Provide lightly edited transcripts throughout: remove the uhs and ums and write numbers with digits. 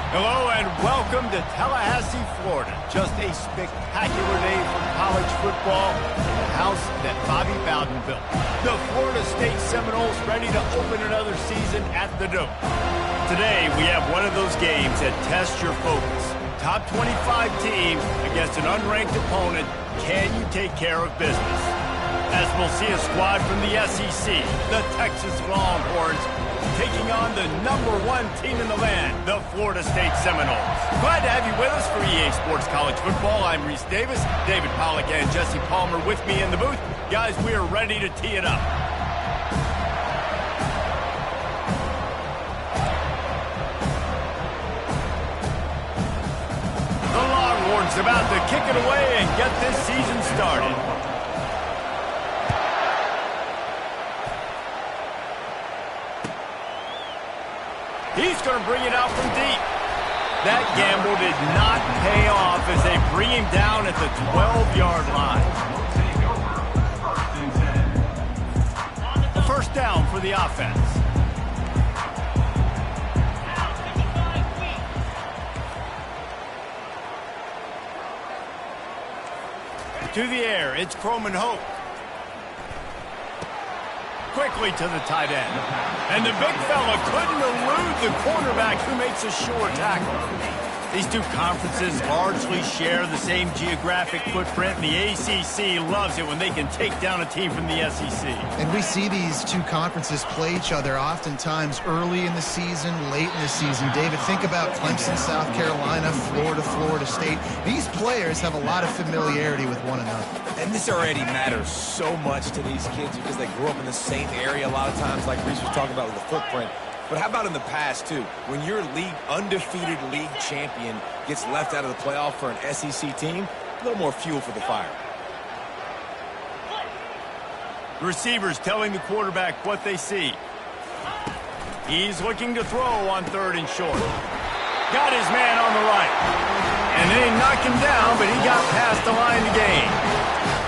Hello and welcome to Tallahassee, Florida. Just a spectacular day for college football in the house that Bobby Bowden built. The Florida State Seminoles ready to open another season at the Dome. Today we have one of those games that tests your focus. Top 25 team against an unranked opponent. Can you take care of business? As we'll see a squad from the SEC, the Texas Longhorns, taking on the #1 team in the land, the Florida State Seminoles. Glad to have you with us for EA Sports College Football. I'm Reese Davis, David Pollack and Jesse Palmer with me in the booth. Guys, we are ready to tee it up. The Longhorns about to kick it away and get this season started. He's going to bring it out from deep. That gamble did not pay off as they bring him down at the 12-yard line. A first down for the offense. To the air, it's Croman Hope. Quickly to the tight end. And the big fella couldn't elude the quarterback who makes a sure tackle. These two conferences largely share the same geographic footprint, and the ACC loves it when they can take down a team from the SEC. And we see these two conferences play each other oftentimes early in the season, late in the season. David, think about Clemson, South Carolina, Florida, Florida State. These players have a lot of familiarity with one another. And this already matters so much to these kids because they grew up in the same area a lot of times, like Reese was talking about with the footprint. But how about in the past, too? When your undefeated league champion gets left out of the playoff for an SEC team, a little more fuel for the fire. The receivers telling the quarterback what they see. He's looking to throw on 3rd and short. Got his man on the right. And they knocked him down, but he got past the line to gain.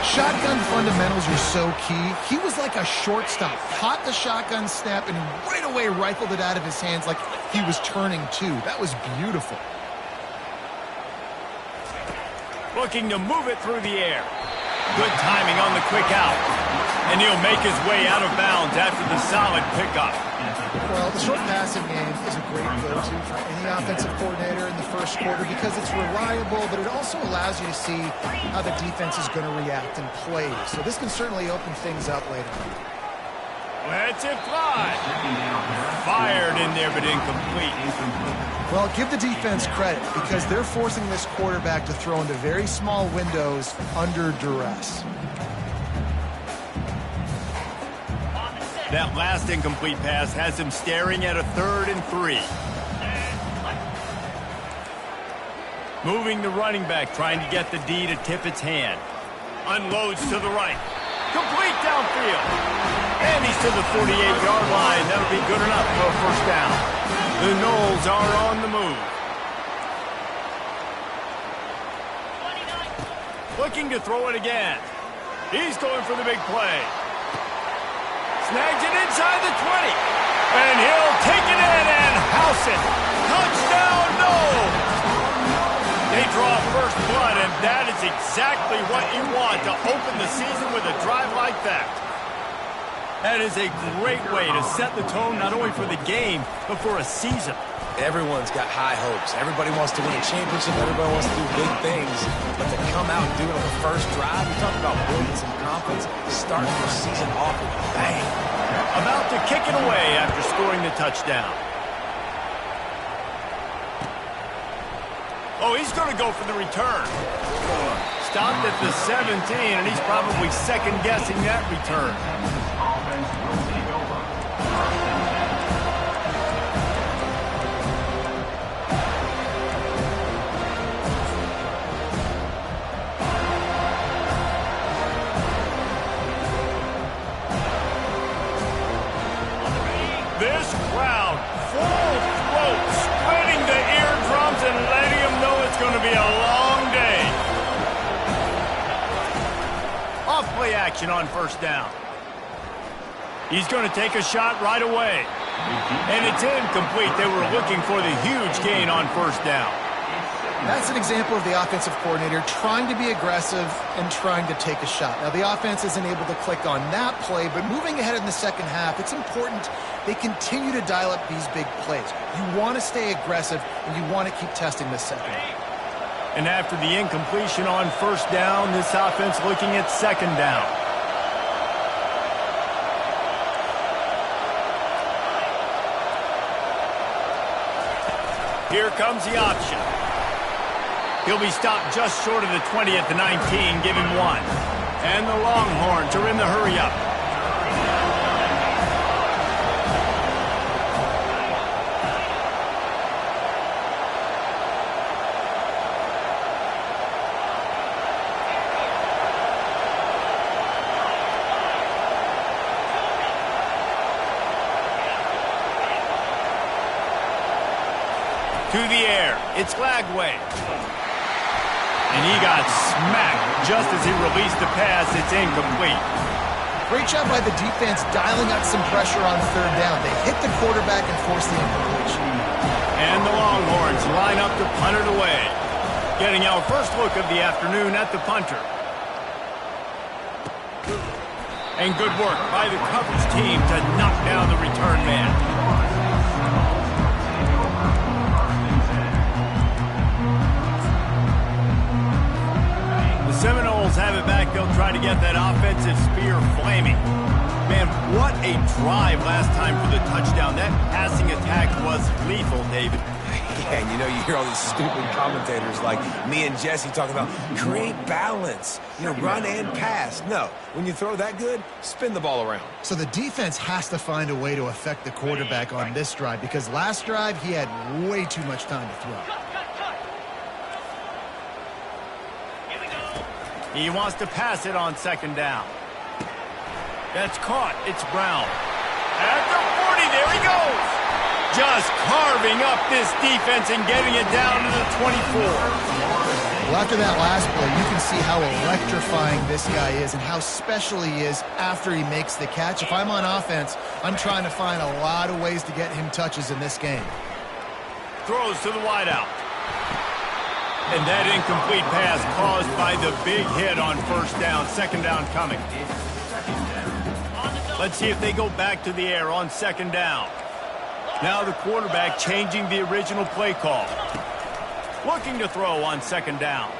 Shotgun fundamentals are so key. He was like a shortstop. Caught the shotgun snap and right away rifled it out of his hands like he was turning too. That was beautiful. Looking to move it through the air. Good timing on the quick out. And he'll make his way out of bounds after the solid pickup. Well, the short passing game is a great go-to for any offensive coordinator in the first quarter because it's reliable, but it also allows you to see how the defense is going to react and play. So this can certainly open things up later on. Let's it fly. Fired in there, but incomplete. Well, give the defense credit because they're forcing this quarterback to throw into very small windows under duress. That last incomplete pass has him staring at a 3rd and 3. Moving the running back, trying to get the D to tip its hand. Unloads to the right. Complete downfield. And he's to the 48-yard line. That'll be good enough for a first down. The Noles are on the move. Looking to throw it again. He's going for the big play. Snags it inside the 20. And he'll take it in and house it. Touchdown, Noles! They draw first blood, and that is exactly what you want to open the season with a drive like that. That is a great way to set the tone not only for the game, but for a season. Everyone's got high hopes. Everybody wants to win a championship. Everybody wants to do big things. But to come out and do it on the first drive, you talk about building some confidence, starting your season off with a bang. About to kick it away after scoring the touchdown. Oh, he's going to go for the return. Stopped at the 17, and he's probably second-guessing that return. This crowd, full throat, splitting the eardrums and letting them know it's going to be a long day. Off play action on first down. He's going to take a shot right away. And it's incomplete. They were looking for the huge gain on first down. That's an example of the offensive coordinator trying to be aggressive and trying to take a shot. Now, the offense isn't able to click on that play, but moving ahead in the second half, it's important they continue to dial up these big plays. You want to stay aggressive, and you want to keep testing this second. And after the incompletion on first down, this offense looking at second down. Here comes the option. He'll be stopped just short of the 20 at the 19, give him 1. And the Longhorns are in the hurry-up. To the air, it's Lagway. And he got smacked just as he released the pass. It's incomplete. Great job by the defense dialing up some pressure on third down. They hit the quarterback and forced the incompletion. And the Longhorns line up to punt it away. Getting our first look of the afternoon at the punter. And good work by the coverage team to knock down the return man. Seminoles have it back. They'll try to get that offensive spear flaming. Man, what a drive last time for the touchdown. That passing attack was lethal, David. Yeah, and you know, you hear all these stupid commentators like me and Jesse talking about create balance, you know, run and pass. No, when you throw that good, spin the ball around. So the defense has to find a way to affect the quarterback on this drive because last drive he had way too much time to throw. He wants to pass it on second down. That's caught. It's Brown. At the 40, there he goes. Just carving up this defense and getting it down to the 24. Well, after that last play, you can see how electrifying this guy is and how special he is after he makes the catch. If I'm on offense, I'm trying to find a lot of ways to get him touches in this game. Throws to the wideout. And that incomplete pass caused by the big hit on first down. Second down coming. Let's see if they go back to the air on second down. Now the quarterback changing the original play call. Looking to throw on second down.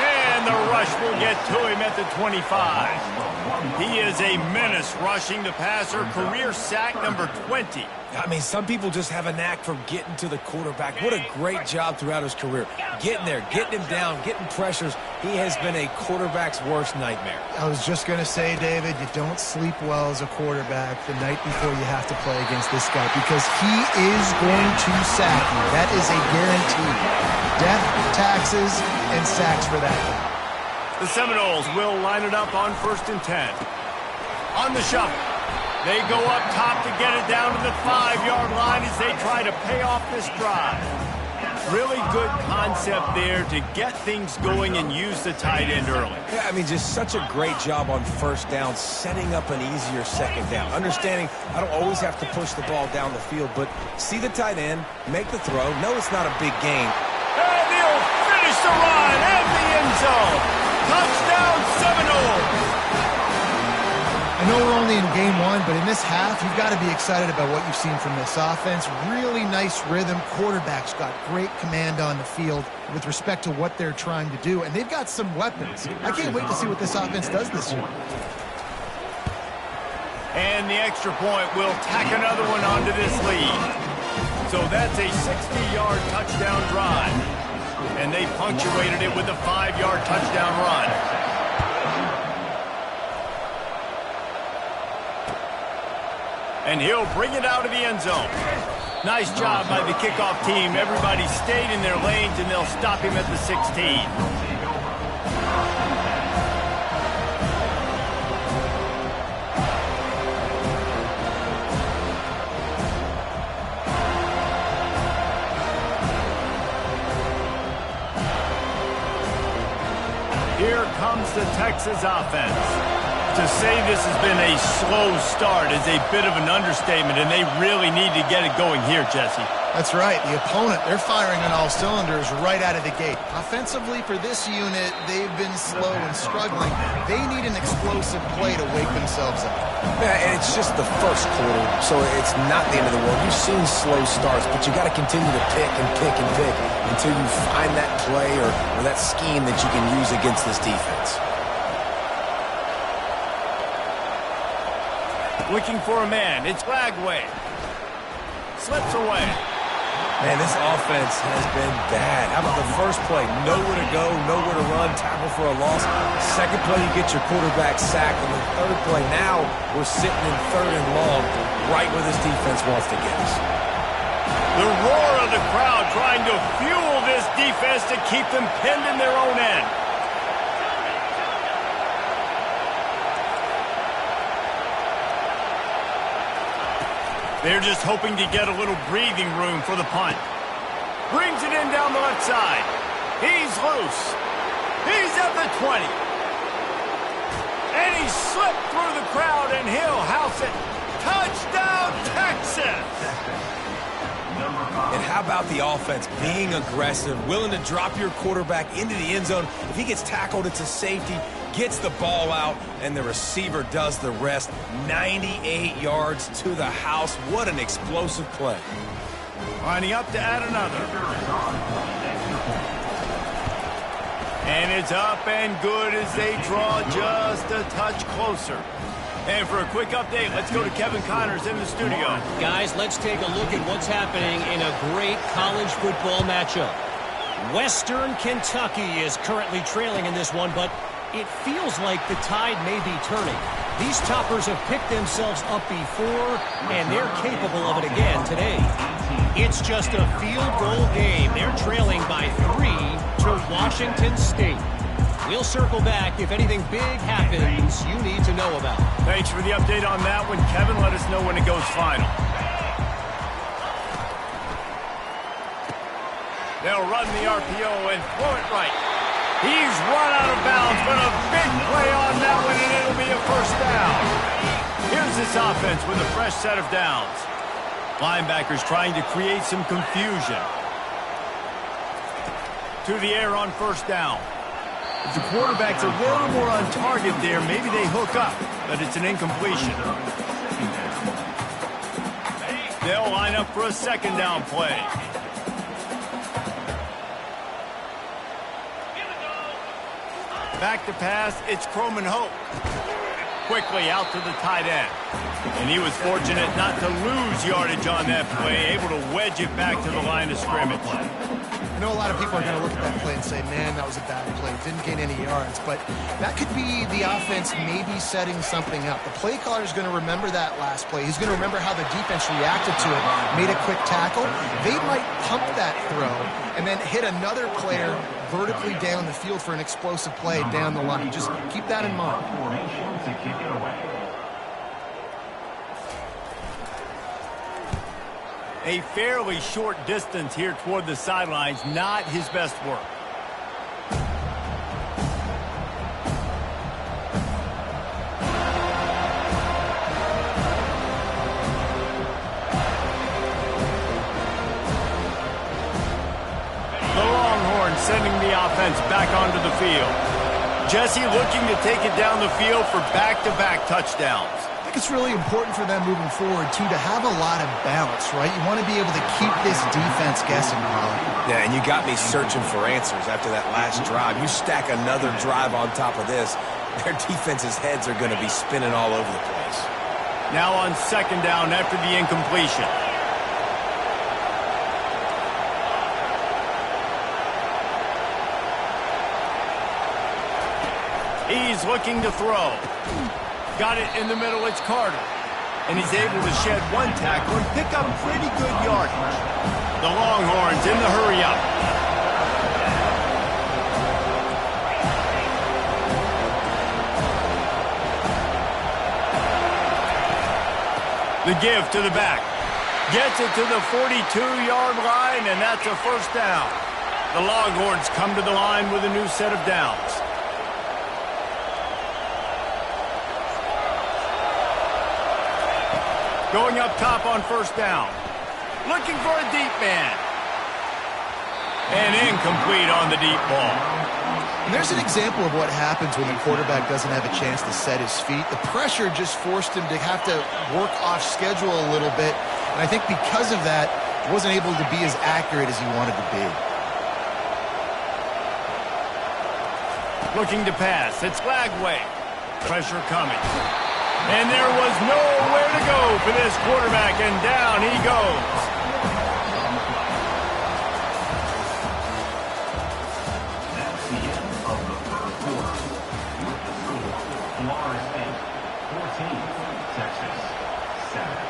And the rush will get to him at the 25. He is a menace rushing the passer. Career sack number 20. I mean, some people just have a knack for getting to the quarterback. What a great job throughout his career. Getting there, getting him down, getting pressures. He has been a quarterback's worst nightmare. I was just going to say, David, you don't sleep well as a quarterback the night before you have to play against this guy because he is going to sack you. That is a guarantee. Death, taxes, and sacks for that guy. The Seminoles will line it up on 1st and 10. On the shuffle. They go up top to get it down to the 5-yard line as they try to pay off this drive. Really good concept there to get things going and use the tight end early. Yeah, I mean, just such a great job on first down, setting up an easier second down. Understanding I don't always have to push the ball down the field, but see the tight end, make the throw. No, it's not a big gain. And he'll finish the run at the end zone. Touchdown, Seminoles. I know we're only in game one, but in this half, you've got to be excited about what you've seen from this offense. Really nice rhythm. Quarterback's got great command on the field with respect to what they're trying to do, and they've got some weapons. I can't wait to see what this offense does this year. And the extra point will tack another one onto this lead. So that's a 60-yard touchdown drive. And they punctuated it with a 5-yard touchdown run. And he'll bring it out of the end zone. Nice job by the kickoff team. Everybody stayed in their lanes, and they'll stop him at the 16. Here comes the Texas offense. To say this has been a slow start is a bit of an understatement, and they really need to get it going here, Jesse. That's right. The opponent, they're firing on all cylinders right out of the gate. Offensively, for this unit, they've been slow and struggling. They need an explosive play to wake themselves up. Yeah, and it's just the first quarter, so it's not the end of the world. You've seen slow starts, but you got to continue to pick and pick and pick until you find that play or that scheme that you can use against this defense. Looking for a man. It's Lagway. Slips away. Man, this offense has been bad. How about the first play? Nowhere to go, nowhere to run, tackle for a loss. Second play, you get your quarterback sacked. And the third play, now we're sitting in third and long, right where this defense wants to get us. The roar of the crowd trying to fuel this defense to keep them pinned in their own end. They're just hoping to get a little breathing room for the punt. Brings it in down the left side. He's loose. He's at the 20. And he slipped through the crowd, and he'll house it. Touchdown, Texas! And how about the offense being aggressive, willing to drop your quarterback into the end zone? If he gets tackled, it's a safety, gets the ball out, and the receiver does the rest. 98 yards to the house. What an explosive play. Lining up to add another. And it's up and good as they draw just a touch closer. And for a quick update, let's go to Kevin Connors in the studio. Guys, let's take a look at what's happening in a great college football matchup. Western Kentucky is currently trailing in this one, but it feels like the tide may be turning. These toppers have picked themselves up before, and they're capable of it again today. It's just a field goal game. They're trailing by 3 to Washington State. We'll circle back if anything big happens you need to know about. Thanks for the update on that one, Kevin. Let us know when it goes final. They'll run the RPO and throw it right. He's run out of bounds, but a big play on that one, and it'll be a first down. Here's this offense with a fresh set of downs. Linebackers trying to create some confusion. To the air on first down. If the quarterback's a little more on target there, maybe they hook up, but it's an incompletion. They'll line up for a second down play. Back to pass, it's Croman Hope. Quickly out to the tight end. And he was fortunate not to lose yardage on that play, able to wedge it back to the line of scrimmage. I know a lot of people are going to look at that play and say, man, that was a bad play. Didn't gain any yards. But that could be the offense maybe setting something up. The play caller is going to remember that last play. He's going to remember how the defense reacted to it, made a quick tackle. They might pump that throw and then hit another player vertically down the field for an explosive play down the line. Just keep that in mind. A fairly short distance here toward the sidelines, not his best work. The Longhorns sending the offense back onto the field. Jesse looking to take it down the field for back-to-back touchdowns. I think it's really important for them moving forward, too, to have a lot of balance, right? You want to be able to keep this defense guessing, Molly. Yeah, and you got me searching for answers after that last drive. You stack another drive on top of this, their defense's heads are going to be spinning all over the place. Now on second down after the incompletion. He's looking to throw. Got it in the middle, it's Carter. And he's able to shed one tackle and pick up pretty good yardage. The Longhorns in the hurry-up. The give to the back. Gets it to the 42-yard line, and that's a first down. The Longhorns come to the line with a new set of downs. Going up top on first down. Looking for a deep man. And incomplete on the deep ball. And there's an example of what happens when the quarterback doesn't have a chance to set his feet. The pressure just forced him to have to work off schedule a little bit. And I think because of that, he wasn't able to be as accurate as he wanted to be. Looking to pass. It's Lagway. Pressure coming. And there was nowhere to go for this quarterback, and down he goes. That's the end of the first quarter. With the score, Florida State 14, Texas 7.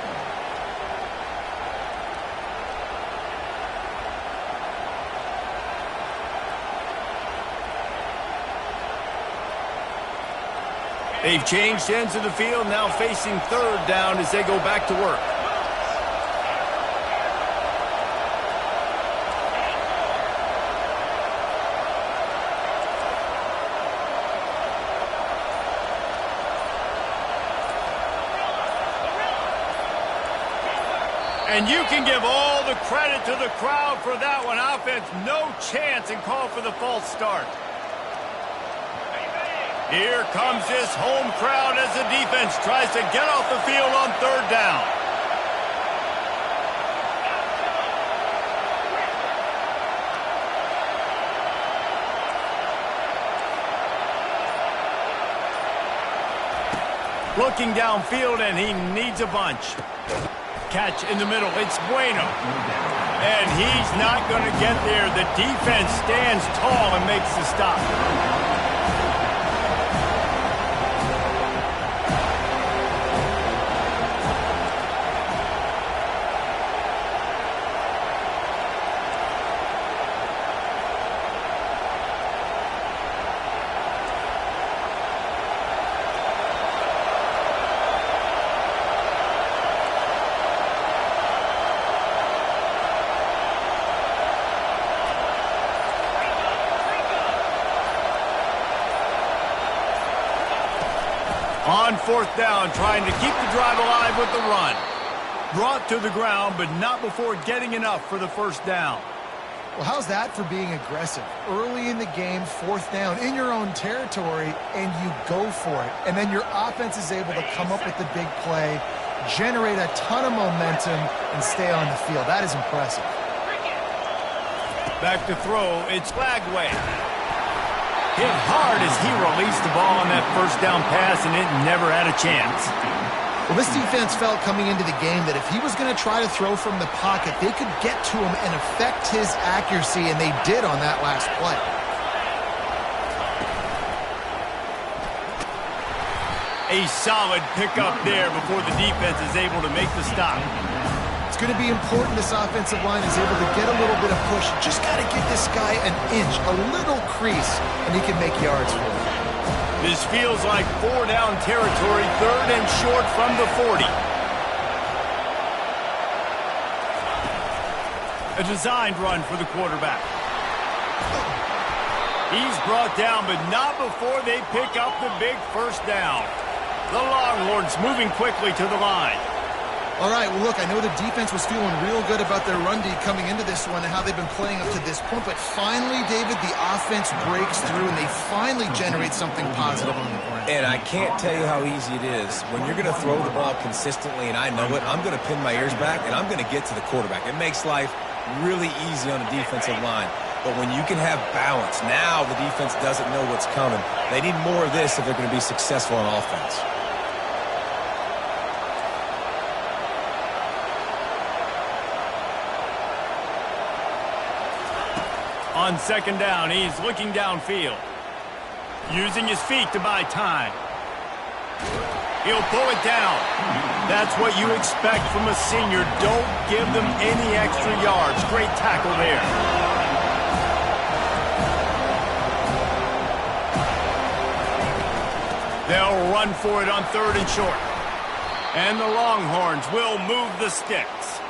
They've changed ends of the field, now facing third down as they go back to work. And you can give all the credit to the crowd for that one. Offense, no chance, and call for the false start. Here comes this home crowd as the defense tries to get off the field on third down. Looking downfield, and he needs a bunch. Catch in the middle. It's Bueno. And he's not going to get there. The defense stands tall and makes the stop. On fourth down, trying to keep the drive alive with the run. Brought to the ground, but not before getting enough for the first down. Well, how's that for being aggressive? Early in the game, fourth down, in your own territory, and you go for it. And then your offense is able to come up with the big play, generate a ton of momentum, and stay on the field. That is impressive. Back to throw, it's Lagway. Hit hard as he released the ball on that first down pass, and it never had a chance. Well, this defense felt coming into the game that if he was going to try to throw from the pocket, they could get to him and affect his accuracy, and they did on that last play. A solid pickup there before the defense is able to make the stop. It's going to be important this offensive line is able to get a little bit of push. Just got to give this guy an inch, a little crease, and he can make yards for it. This feels like four down territory, third and short from the 40. A designed run for the quarterback. He's brought down, but not before they pick up the big first down. The Longhorns moving quickly to the line. All right, well, look, I know the defense was feeling real good about their run D coming into this one and how they've been playing up to this point, but finally, David, the offense breaks through and they finally generate something positive on the ground. And I can't tell you how easy it is. When you're going to throw the ball consistently, and I know it, I'm going to pin my ears back, and I'm going to get to the quarterback. It makes life really easy on the defensive line. But when you can have balance, now the defense doesn't know what's coming. They need more of this if they're going to be successful on offense. On second down, he's looking downfield. Using his feet to buy time. He'll pull it down. That's what you expect from a senior. Don't give them any extra yards. Great tackle there. They'll run for it on third and short. And the Longhorns will move the sticks.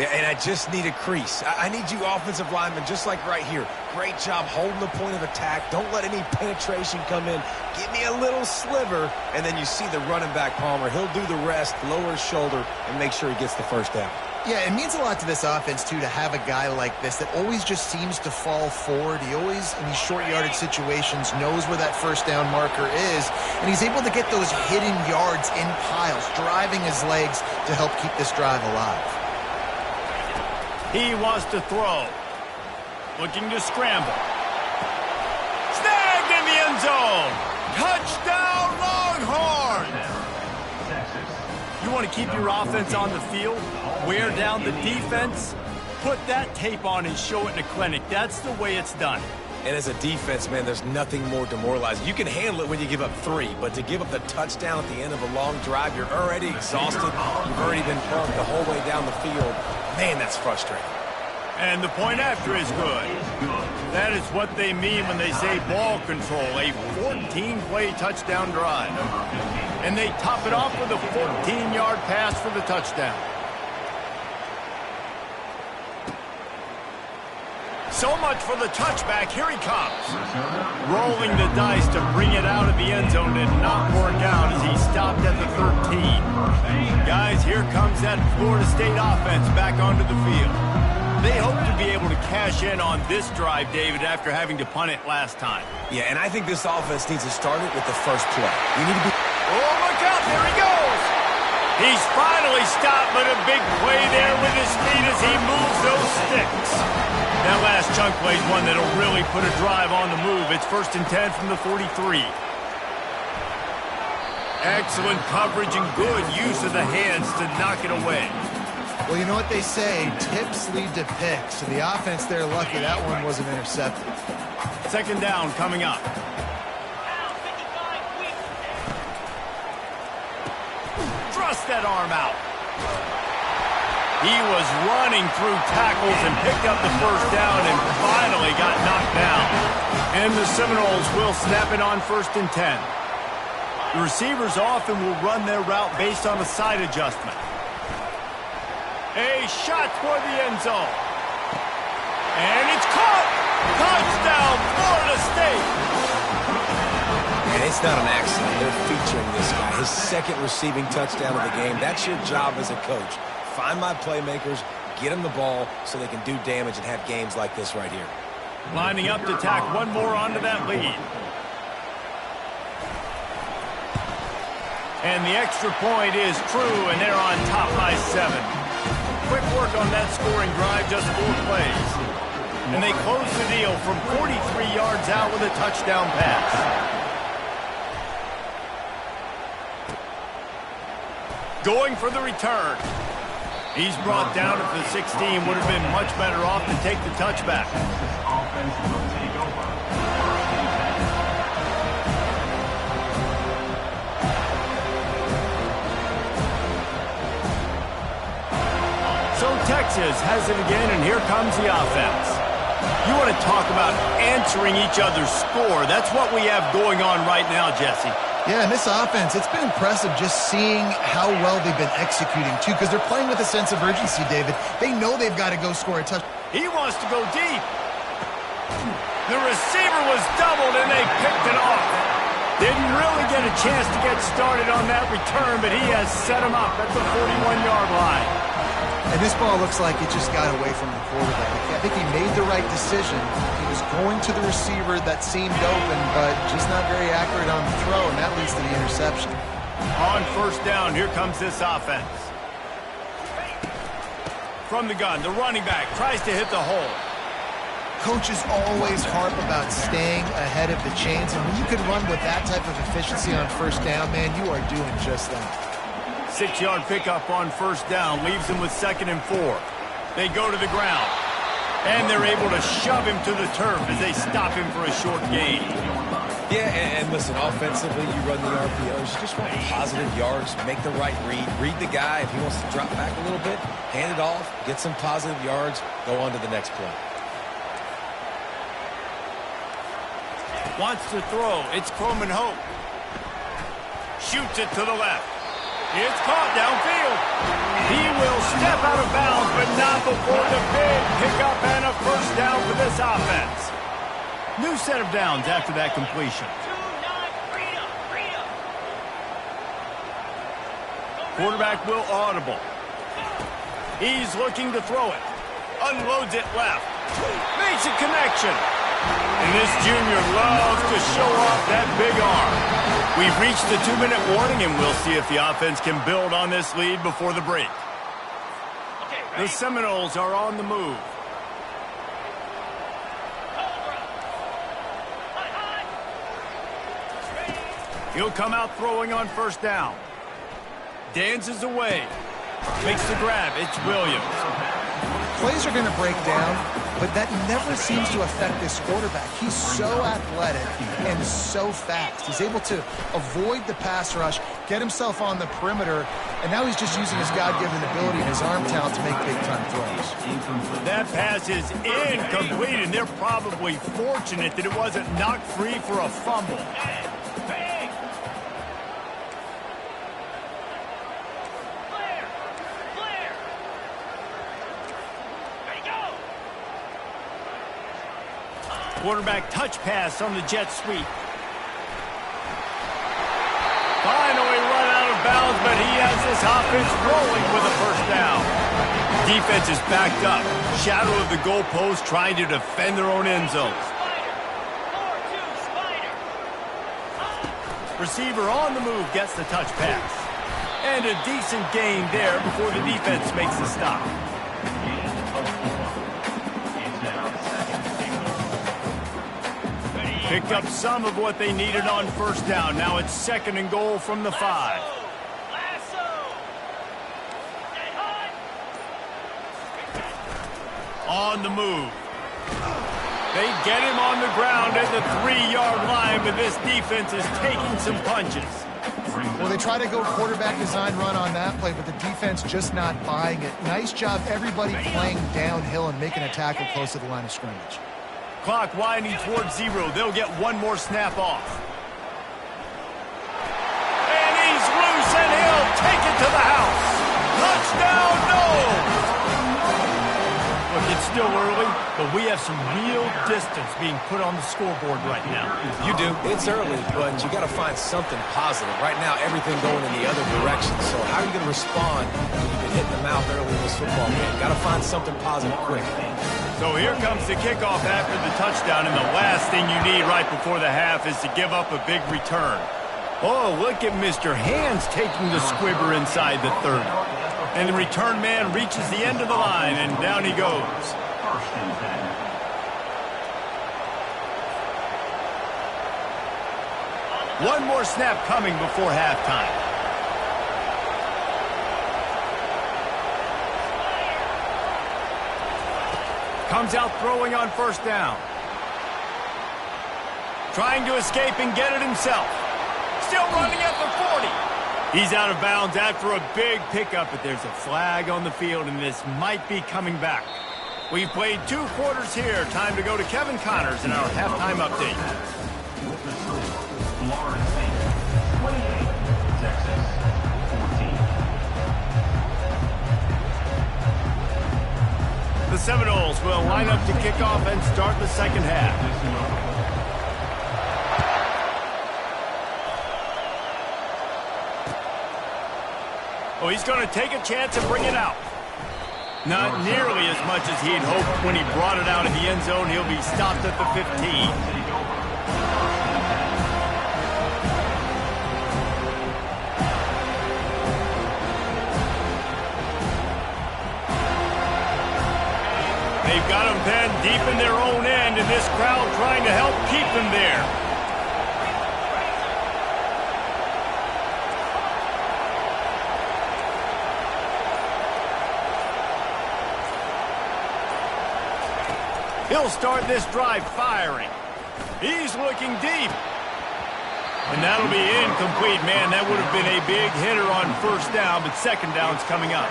Yeah, and I just need a crease. I need you offensive linemen, just like right here. great job holding the point of attack. Don't let any penetration come in. Give me a little sliver, and then you see the running back Palmer. He'll do the rest, lower his shoulder, and make sure he gets the first down. Yeah, it means a lot to this offense, too, to have a guy like this that always just seems to fall forward. He always, in these short yardage situations, knows where that first down marker is, and he's able to get those hidden yards in piles, driving his legs to help keep this drive alive. He wants to throw. Looking to scramble. Snagged in the end zone. Touchdown, Longhorns! You want to keep your offense on the field, wear down the defense, put that tape on and show it in a clinic. That's the way it's done. And as a defense, man, there's nothing more demoralizing. You can handle it when you give up 3, but to give up the touchdown at the end of a long drive, you're already exhausted. You've already been bumped the whole way down the field. Man, that's frustrating. And the point after is good. That is what they mean when they say ball control, a 14-play touchdown drive. And they top it off with a 14-yard pass for the touchdown. So much for the touchback. Here he comes. Rolling the dice to bring it out of the end zone did not work out as he stopped at the 13. Guys, here comes that Florida State offense back onto the field. They hope to be able to cash in on this drive, David, after having to punt it last time. Yeah, and I think this offense needs to start it with the first play. You need to be... Oh, look out. There he goes. He's finally stopped, but a big play there with his feet as he moves those sticks. That last chunk play is one that'll really put a drive on the move. It's 1st and 10 from the 43. Excellent coverage and good use of the hands to knock it away. Well, you know what they say, tips lead to picks. So the offense there, lucky that one wasn't intercepted. 2nd down coming up. Thrust that arm out. He was running through tackles and picked up the first down and finally got knocked down. And the Seminoles will snap it on 1st and 10. The receivers often will run their route based on a side adjustment. A shot toward the end zone. And it's caught! Touchdown, Florida State! And it's not an accident. They're featuring this guy. His 2nd receiving touchdown of the game. That's your job as a coach. Find my playmakers, get them the ball so they can do damage and have games like this right here. Lining up to tack one more onto that lead. And the extra point is true, and they're on top by 7. Quick work on that scoring drive, just 4 plays. And they close the deal from 43 yards out with a touchdown pass. Going for the return. He's brought down at the 16. Would have been much better off to take the touchback. Offense will take over. So Texas has it again, and here comes the offense. You want to talk about answering each other's score. That's what we have going on right now, Jesse. Yeah, and this offense, it's been impressive just seeing how well they've been executing, too, because they're playing with a sense of urgency, David. They know they've got to go score a touchdown. He wants to go deep. The receiver was doubled, and they picked it off. Didn't really get a chance to get started on that return, but he has set him up at the 41-yard line. And this ball looks like it just got away from the quarterback. I think he made the right decision. He was going to the receiver that seemed open, but just not very accurate on the throw, and that leads to the interception. On 1st down, here comes this offense. From the gun, the running back tries to hit the hole. Coaches always harp about staying ahead of the chains, and when you can run with that type of efficiency on 1st down, man, you are doing just that. 6-yard pickup on 1st down, leaves him with 2nd and 4. They go to the ground, and they're able to shove him to the turf as they stop him for a short gain. Yeah, and listen, offensively, you run the RPOs. You just want positive yards, make the right read. Read the guy. If he wants to drop back a little bit, hand it off, get some positive yards, go on to the next play. Wants to throw. It's Croman Hope. Shoots it to the left. It's caught downfield. He will step out of bounds, but not before the big pickup and a 1st down for this offense. New set of downs after that completion. Quarterback will audible. He's looking to throw it. Unloads it left. Makes a connection. And this junior loves to show off that big arm. We've reached the 2-minute warning, and we'll see if the offense can build on this lead before the break. The Seminoles are on the move. He'll come out throwing on first down. Dances away. Makes the grab. It's Williams. Plays are going to break down, but that never seems to affect this quarterback. He's so athletic and so fast. He's able to avoid the pass rush, get himself on the perimeter, and now he's just using his God-given ability and his arm talent to make big-time throws. That pass is incomplete, and they're probably fortunate that it wasn't knocked free for a fumble. Quarterback touch pass on the jet sweep. Finally run out of bounds, but he has this offense rolling with a first down. Defense is backed up. Shadow of the goalpost trying to defend their own end zones. Receiver on the move gets the touch pass. And a decent gain there before the defense makes the stop. Picked up some of what they needed on first down. Now it's 2nd and goal from the 5. On the move. They get him on the ground at the 3-yard line, but this defense is taking some punches. Well, they try to go quarterback design run on that play, but the defense just not buying it. Nice job, everybody playing downhill and making a tackle close to the line of scrimmage. Clock winding towards 0. They'll get one more snap off. And he's loose, and he'll take it to the house. Touchdown, no! Look, it's still early, but we have some real distance being put on the scoreboard right now. You do. It's early, but you got to find something positive. Right now, everything going in the other direction. So how are you going to respond when you've been hitting the mouth early in this football game? Got to find something positive quick. So here comes the kickoff after the touchdown, and the last thing you need right before the half is to give up a big return. Oh, look at Mr. Hands taking the squibber inside the 30. And the return man reaches the end of the line, and down he goes. One more snap coming before halftime. Comes out throwing on first down. Trying to escape and get it himself. Still running at the 40. He's out of bounds after a big pickup, but there's a flag on the field, and this might be coming back. We've played 2 quarters here. Time to go to Kevin Connors in our halftime update. The Seminoles will line up to kick off and start the second half. Oh, he's going to take a chance and bring it out. Not nearly as much as he'd hoped when he brought it out in the end zone. He'll be stopped at the 15. They've got him pinned deep in their own end, and this crowd trying to help keep them there. He'll start this drive firing. He's looking deep. And that'll be incomplete. Man, that would have been a big hitter on first down, but second down's coming up.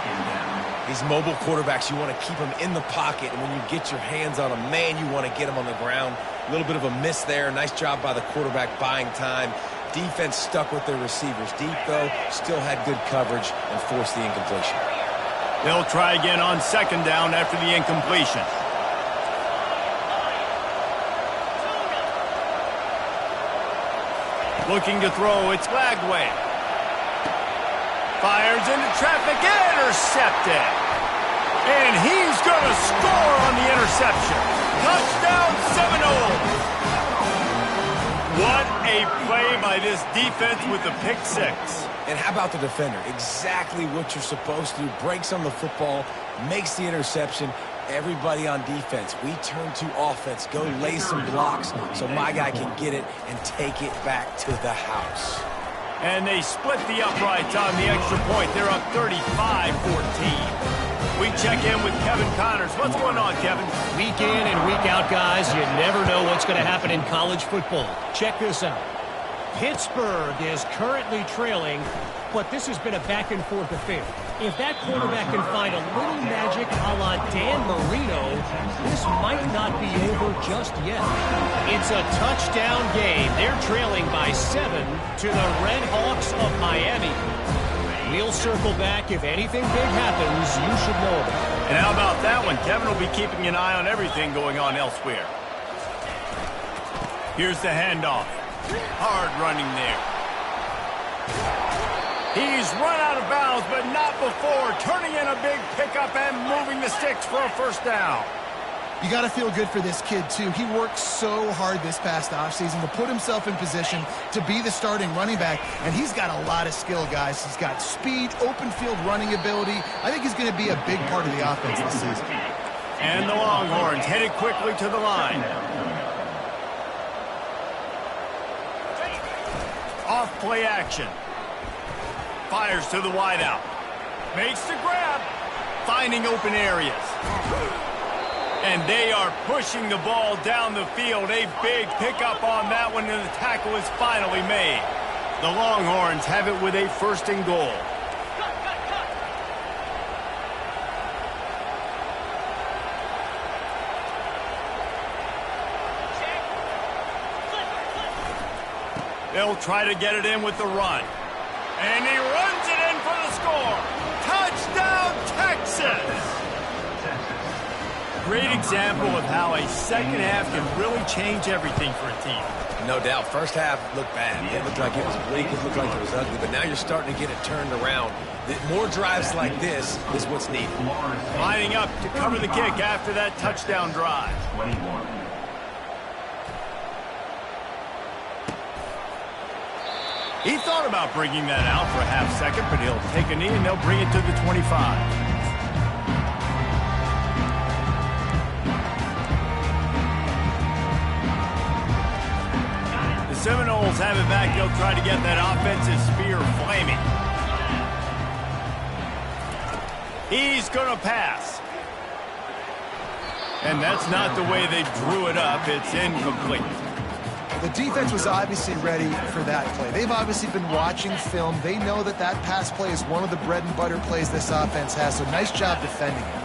These mobile quarterbacks, you want to keep them in the pocket, and when you get your hands on them, man, you want to get them on the ground. A little bit of a miss there. Nice job by the quarterback buying time. Defense stuck with their receivers deep, though. Still had good coverage and forced the incompletion. They'll try again on second down after the incompletion. Looking to throw, it's Lagway. Fires into traffic, intercepted. And he's going to score on the interception. Touchdown Seminoles. What a play by this defense with the pick six. And how about the defender? Exactly what you're supposed to do. Breaks on the football, makes the interception. Everybody on defense, we turn to offense. Go lay some blocks so my guy can get it and take it back to the house. And they split the uprights on the extra point. They're up 35-14. We check in with Kevin Connors. What's going on, Kevin? Week in and week out, guys, you never know what's going to happen in college football. Check this out. Pittsburgh is currently trailing, but this has been a back-and-forth affair. If that quarterback can find a little magic a la Dan Marino, this might not be over just yet. It's a touchdown game. They're trailing by 7 to the Red Hawks of Miami. We'll circle back. If anything big happens, you should know about it. And how about that one? Kevin will be keeping an eye on everything going on elsewhere. Here's the handoff. Hard running there. He's run out of bounds, but not before turning in a big pickup and moving the sticks for a first down. You got to feel good for this kid, too. He worked so hard this past offseason to put himself in position to be the starting running back, and he's got a lot of skill, guys. He's got speed, open field running ability. I think he's going to be a big part of the offense this season. And the Longhorns headed quickly to the line. Off play action. Fires to the wideout. Makes the grab. Finding open areas. And they are pushing the ball down the field. A big pickup on that one, and the tackle is finally made. The Longhorns have it with a first and goal. They'll try to get it in with the run. And he runs it in for the score. Touchdown, Texas! Great example of how a second half can really change everything for a team. No doubt. First half looked bad. It looked like it was bleak. It looked like it was ugly. But now you're starting to get it turned around. More drives like this is what's needed. Lining up to cover the kick after that touchdown drive. 21. He thought about bringing that out for a half second, but he'll take a knee and they'll bring it to the 25. The Seminoles have it back. They'll try to get that offensive spear flaming. He's going to pass. And that's not the way they drew it up. It's incomplete. The defense was obviously ready for that play. They've obviously been watching film. They know that that pass play is one of the bread and butter plays this offense has, so nice job defending it.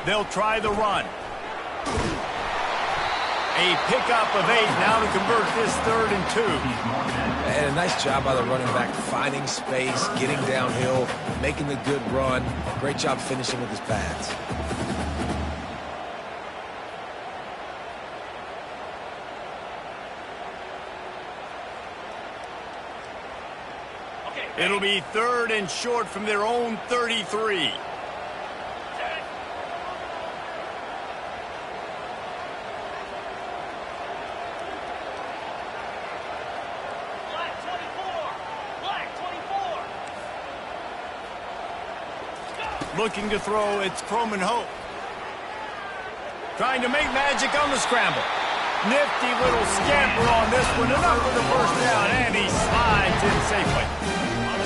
They'll try the run. A pickup of 8 now to convert this 3rd and 2. And a nice job by the running back, finding space, getting downhill, making the good run. Great job finishing with his pads. It'll be 3rd and short from their own 33. Looking to throw, it's Croman Hope. Trying to make magic on the scramble. Nifty little scamper on this one, enough for the first down, and he slides in safely.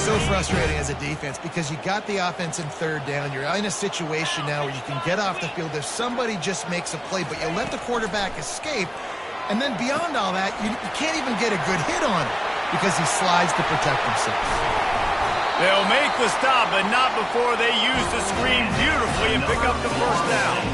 So frustrating as a defense because you got the offense in 3rd down. You're in a situation now where you can get off the field if somebody just makes a play, but you let the quarterback escape, and then beyond all that, you can't even get a good hit on it because he slides to protect himself. They'll make the stop, but not before they use the screen beautifully and pick up the first down.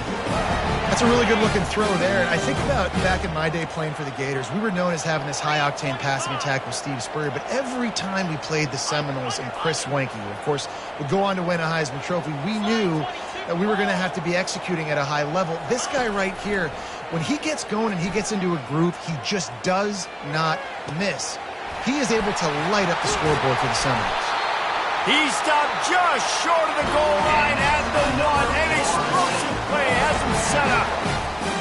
That's a really good-looking throw there. And I think about back in my day playing for the Gators, we were known as having this high-octane passing attack with Steve Spurrier, but every time we played the Seminoles and Chris Wenke, who, of course, would go on to win a Heisman Trophy, we knew that we were going to have to be executing at a high level. This guy right here, when he gets going and he gets into a groove, he just does not miss. He is able to light up the scoreboard for the Seminoles. He stopped just short of the goal line at the 1. An explosive play has him set up.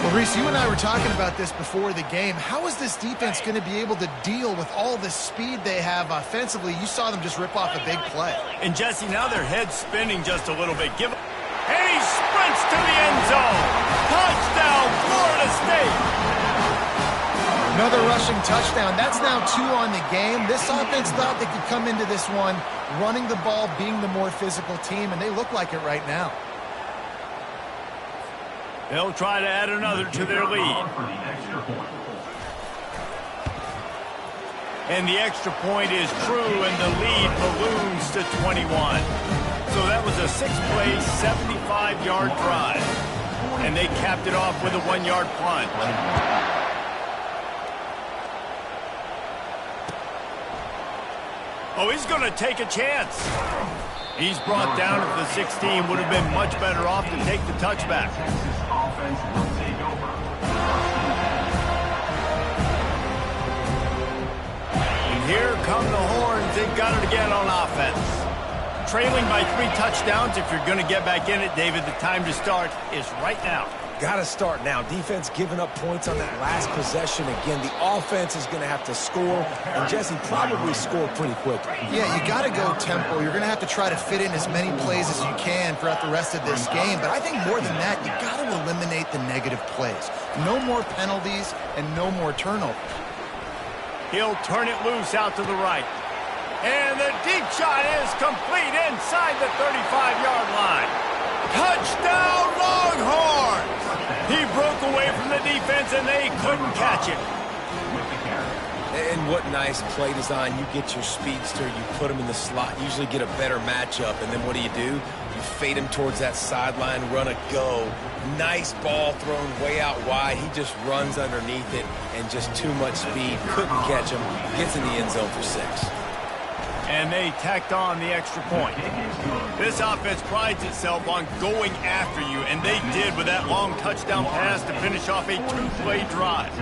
Well, Reese, you and I were talking about this before the game. How is this defense going to be able to deal with all the speed they have offensively? You saw them just rip off a big play. And, Jesse, now their head's spinning just a little bit. And he sprints to the end zone. Touchdown, Florida State. Another rushing touchdown. That's now 2 on the game. This offense thought they could come into this one running the ball, being the more physical team, and they look like it right now. They'll try to add another to their lead. And the extra point is true, and the lead balloons to 21. So that was a 6-play, 75-yard drive. And they capped it off with a 1-yard punt. Oh, he's going to take a chance. He's brought down at the 16. Would have been much better off to take the touchback. And here come the Horns. They've got it again on offense. Trailing by 3 touchdowns. If you're going to get back in it, David, the time to start is right now. Got to start now. Defense giving up points on that last possession. Again, the offense is going to have to score, and Jesse probably score pretty quickly. Yeah, you got to go tempo. You're going to have to try to fit in as many plays as you can throughout the rest of this game. But I think more than that, you got to eliminate the negative plays. No more penalties and no more turnovers. He'll turn it loose out to the right. And the deep shot is complete inside the 35-yard line. Touchdown, Longhorns! He broke away from the defense, and they couldn't catch him. And what nice play design. You get your speedster, you put him in the slot, usually get a better matchup, and then what do? You fade him towards that sideline, run a go. Nice ball thrown way out wide. He just runs underneath it, and just too much speed. Couldn't catch him. Gets in the end zone for 6. And they tacked on the extra point. This offense prides itself on going after you, and they did with that long touchdown pass to finish off a 2-play drive.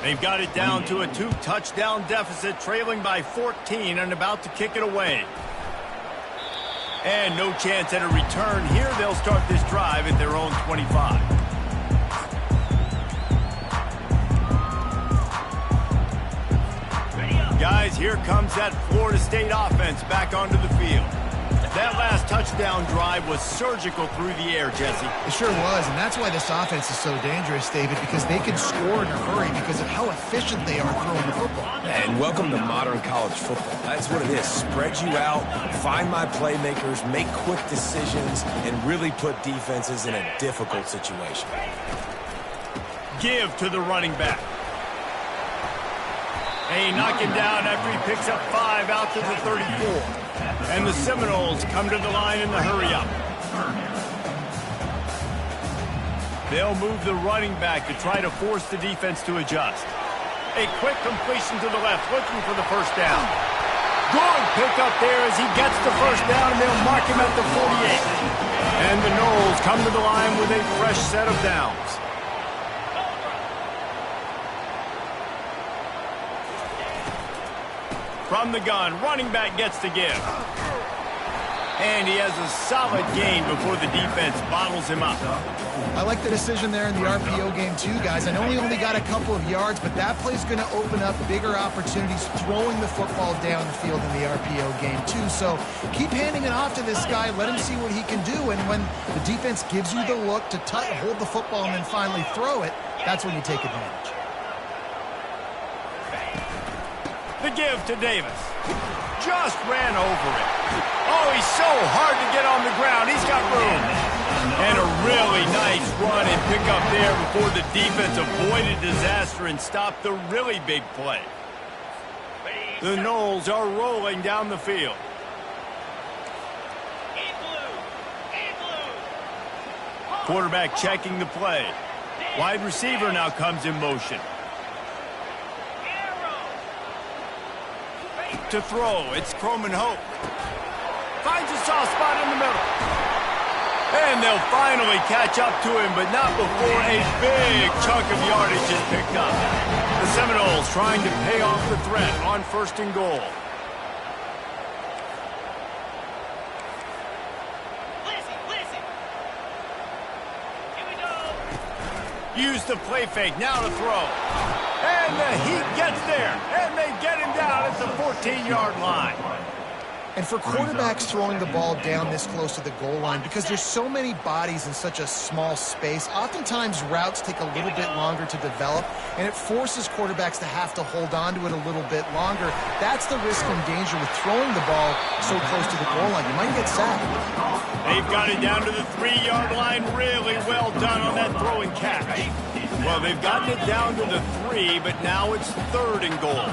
They've got it down to a 2-touchdown deficit, trailing by 14 and about to kick it away. And no chance at a return here. They'll start this drive at their own 25. Guys, here comes that Florida State offense back onto the field. That last touchdown drive was surgical through the air, Jesse. It sure was, and that's why this offense is so dangerous, David, because they can score in a hurry because of how efficient they are throwing the football. And welcome to modern college football. That's what it is. Spread you out, find my playmakers, make quick decisions, and really put defenses in a difficult situation. Give to the running back. They knock him down after he picks up 5 out to the 34. And the Seminoles come to the line in the hurry up. They'll move the running back to try to force the defense to adjust. A quick completion to the left, looking for the first down. Good pickup there as he gets the first down, and they'll mark him at the 48. And the Noles come to the line with a fresh set of downs. From the gun, running back gets to give. And he has a solid gain before the defense bottles him up. I like the decision there in the RPO game too, guys. I know he only got a couple of yards, but that play's going to open up bigger opportunities throwing the football down the field in the RPO game too. So keep handing it off to this guy. Let him see what he can do. And when the defense gives you the look to hold the football and then finally throw it, that's when you take advantage. The give to Davis. Just ran over it. Oh, he's so hard to get on the ground. He's got room. And a really nice run and pick up there before the defense avoided disaster and stopped the really big play. The Noles are rolling down the field. Quarterback checking the play. Wide receiver now comes in motion. To throw, it's Croman Hope. Finds a soft spot in the middle. And they'll finally catch up to him, but not before a big chunk of yardage is picked up. The Seminoles trying to pay off the threat on 1st and goal. Use the play fake, now to throw. And the Heat gets there, and they get him down at the 14-yard line. And for quarterbacks throwing the ball down this close to the goal line, because there's so many bodies in such a small space, oftentimes routes take a little bit longer to develop, and it forces quarterbacks to have to hold on to it a little bit longer. That's the risk and danger with throwing the ball so close to the goal line. You might get sacked. They've got it down to the 3-yard line. Really well done on that throw and catch. Well, they've gotten it down to the 3, but now it's 3rd and goal.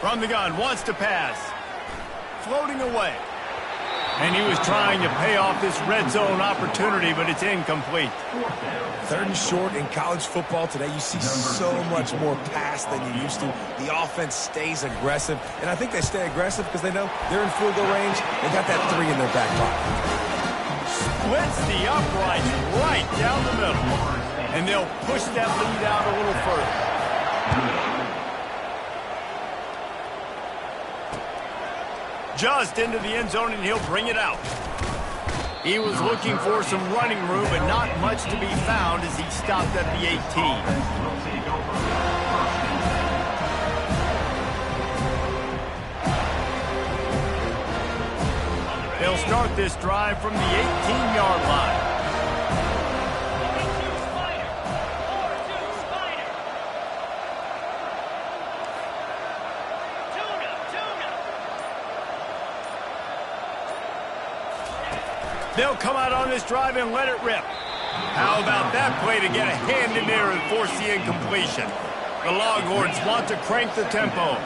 From the gun, wants to pass. Floating away. And he was trying to pay off this red zone opportunity, but it's incomplete. 3rd and short in college football today. You see so much more pass than you used to. The offense stays aggressive, and I think they stay aggressive because they know they're in field goal range. They got that 3 in their back pocket. Splits the uprights right down the middle. And they'll push that lead out a little further. Just into the end zone, and he'll bring it out. He was looking for some running room, but not much to be found as he stopped at the 18. They'll start this drive from the 18-yard line. They'll come out on this drive and let it rip. How about that play to get a hand in there and force the incompletion? The Longhorns want to crank the tempo.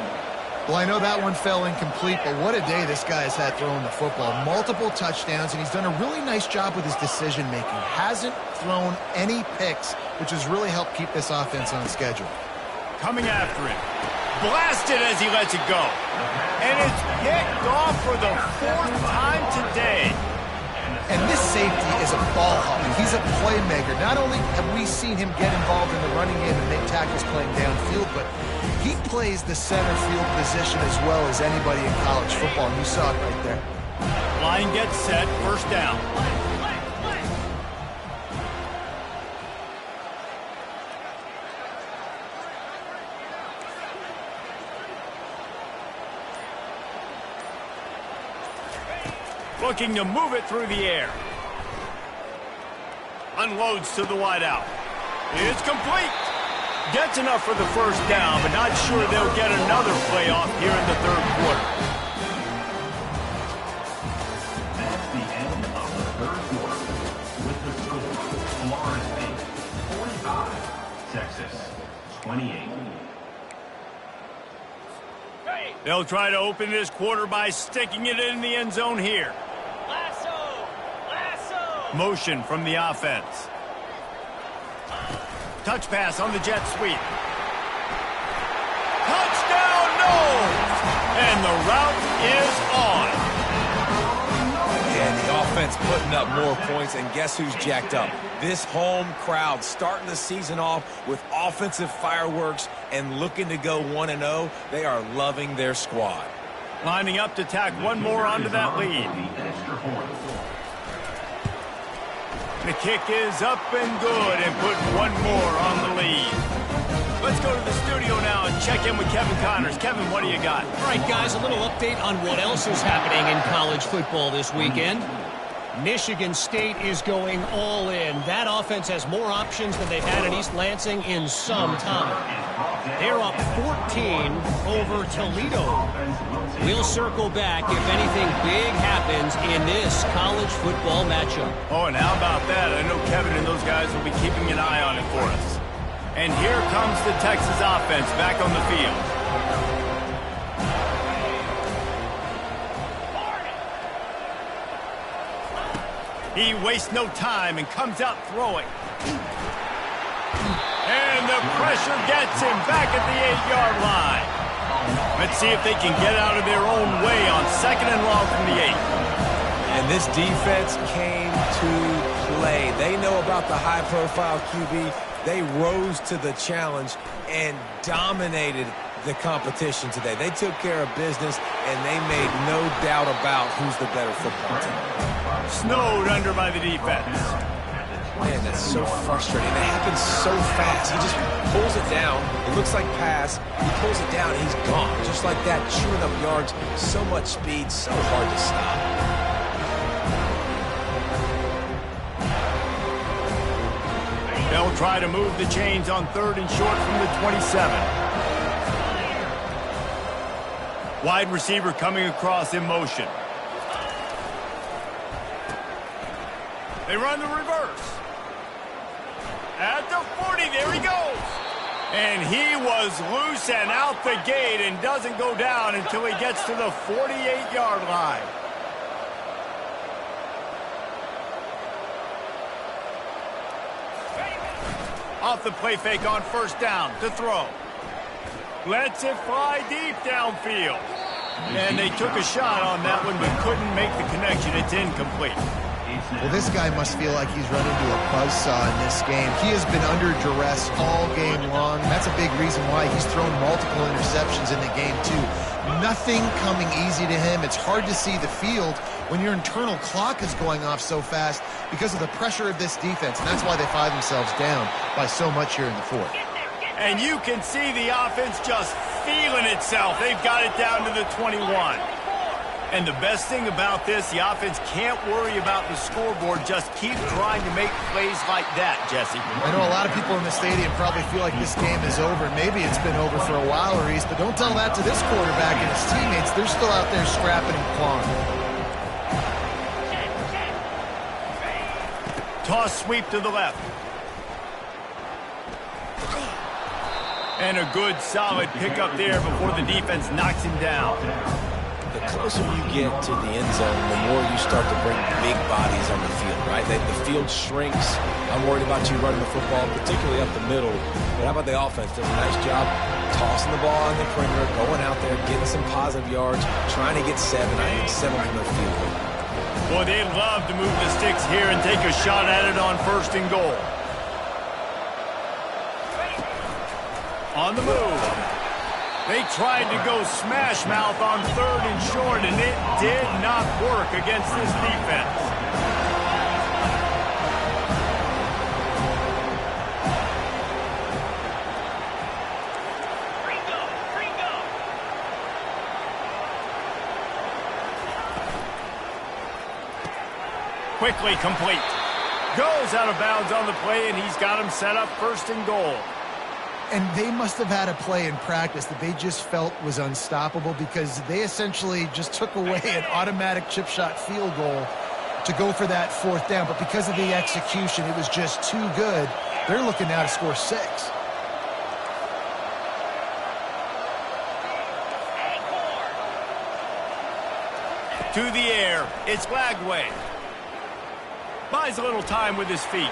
Well, I know that one fell incomplete, but what a day this guy has had throwing the football. Multiple touchdowns, and he's done a really nice job with his decision-making. Hasn't thrown any picks, which has really helped keep this offense on schedule. Coming after it. Blasted as he lets it go. And it's picked off for the 4th time today. And this safety is a ball hawk. He's a playmaker. Not only have we seen him get involved in the running game and make tackles playing downfield, but he plays the center field position as well as anybody in college football. And you saw it right there. Line gets set, 1st down. Looking to move it through the air. Unloads to the wideout. It's complete. Gets enough for the 1st down, but not sure they'll get another play off here in the 3rd quarter. That's the end of the 3rd quarter. With the score, Florida State 45, Texas 28. They'll try to open this quarter by sticking it in the end zone here. Motion from the offense. Touch pass on the jet sweep. Touchdown, no! And the route is on. Yeah, the offense putting up more points, and guess who's jacked up? This home crowd starting the season off with offensive fireworks and looking to go 1-0. They are loving their squad. Lining up to tack one more onto that lead. The kick is up and good, and put one more on the lead. Let's go to the studio now and check in with Kevin Connors. Kevin, what do you got? All right, guys, a little update on what else is happening in college football this weekend. Michigan State is going all in. That offense has more options than they've had in East Lansing in some time. They're up 14 over Toledo. We'll circle back if anything big happens in this college football matchup. Oh, and how about that? I know Kevin and those guys will be keeping an eye on it for us. And here comes the Texas offense back on the field. He wastes no time and comes out throwing. And the pressure gets him back at the 8-yard line. Let's see if they can get out of their own way on 2nd and long from the 8. And this defense came to play. They know about the high-profile QB. They rose to the challenge and dominated the competition today. They took care of business, and they made no doubt about who's the better football team. Snowed under by the defense. Man, that's so frustrating. It happens so fast. He just pulls it down. It looks like pass. He pulls it down, and he's gone. Just like that, chewing up yards. So much speed, so hard to stop. They'll try to move the chains on 3rd and short from the 27. Wide receiver coming across in motion. They run the reverse. At the 40, there he goes. And he was loose and out the gate and doesn't go down until he gets to the 48-yard line. Off the play fake on 1st down to throw. Lets it fly deep downfield. And they took a shot on that one but couldn't make the connection. It's incomplete. Well, this guy must feel like he's run into a buzzsaw in this game. He has been under duress all game long. That's a big reason why he's thrown multiple interceptions in the game, too. Nothing coming easy to him. It's hard to see the field when your internal clock is going off so fast because of the pressure of this defense, and that's why they find themselves down by so much here in the 4th. And you can see the offense just feeling itself. They've got it down to the 21. And the best thing about this, the offense can't worry about the scoreboard. Just keep trying to make plays like that, Jesse. I know a lot of people in the stadium probably feel like this game is over. Maybe it's been over for a while, Reese, but don't tell that to this quarterback and his teammates. They're still out there scrapping and clawing. Toss sweep to the left. And a good, solid pickup there before the defense knocks him down. The closer you get to the end zone, the more you start to bring big bodies on the field, right? The field shrinks. I'm worried about you running the football, particularly up the middle. But how about the offense? Does a nice job tossing the ball on the perimeter, going out there, getting some positive yards, trying to get 7. I think 7 from the field goal. Boy, they'd love to move the sticks here and take a shot at it on 1st and goal. On the move. They tried to go smash mouth on 3rd and short, and it did not work against this defense. Quickly complete. Goes out of bounds on the play, and he's got him set up 1st and goal. And they must have had a play in practice that they just felt was unstoppable because they essentially just took away an automatic chip shot field goal to go for that 4th down. But because of the execution, it was just too good. They're looking now to score 6. To the air, it's Lagway. Buys a little time with his feet.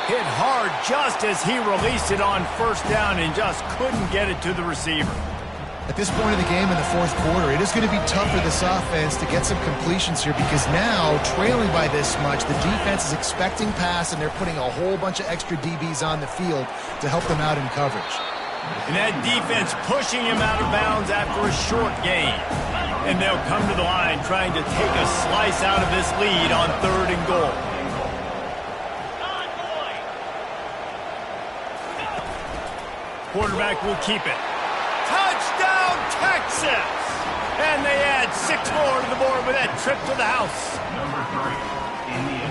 Hit hard just as he released it on 1st down and just couldn't get it to the receiver. At this point of the game in the 4th quarter, it is going to be tough for this offense to get some completions here because now, trailing by this much, the defense is expecting pass and they're putting a whole bunch of extra DBs on the field to help them out in coverage. And that defense pushing him out of bounds after a short gain. And they'll come to the line trying to take a slice out of this lead on 3rd and goal. Quarterback will keep it. Touchdown, Texas! And they add 6 more to the board with that trip to the house.